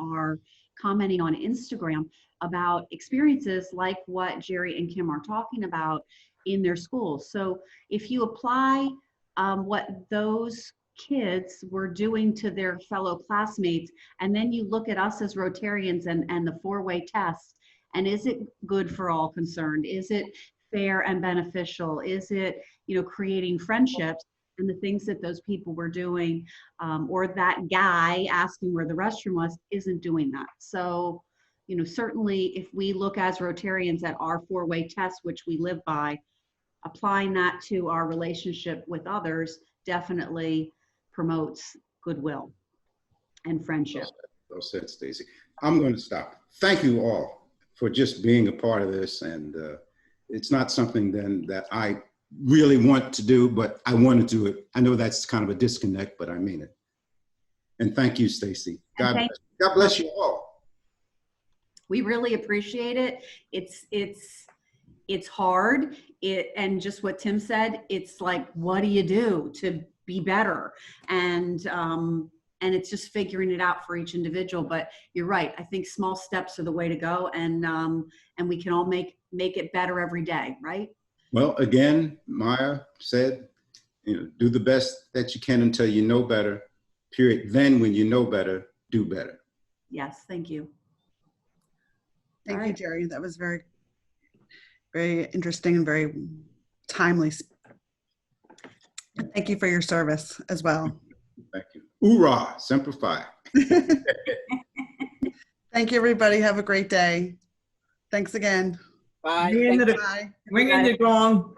are commenting on Instagram about experiences like what Gerry and Kim are talking about in their schools. So if you apply what those kids were doing to their fellow classmates, and then you look at us as Rotarians and the four-way test, and is it good for all concerned? Is it fair and beneficial? Is it, creating friendships? And the things that those people were doing, or that guy asking where the restroom was, isn't doing that. So, certainly if we look as Rotarians at our four-way test, which we live by, applying that to our relationship with others definitely promotes goodwill and friendship. Well said, Stacy. I'm going to stop. Thank you all for just being a part of this. And it's not something then that I really want to do, but I want to do it. I know that's kind of a disconnect, but I mean it. And thank you, Stacy. God bless you all. We really appreciate it. It's hard. And just what Tim said, it's like, what do you do to be better? And it's just figuring it out for each individual. But you're right. I think small steps are the way to go, and we can all make it better every day, right? Well, again, Maya said, do the best that you can until you know better, period. Then when you know better, do better. Yes, thank you. Thank you, Gerry. That was very, very interesting and very timely. Thank you for your service as well. Thank you. Hoorah, Semper Fi. Thank you, everybody. Have a great day. Thanks again. Bye. Bye. Ring in the gong.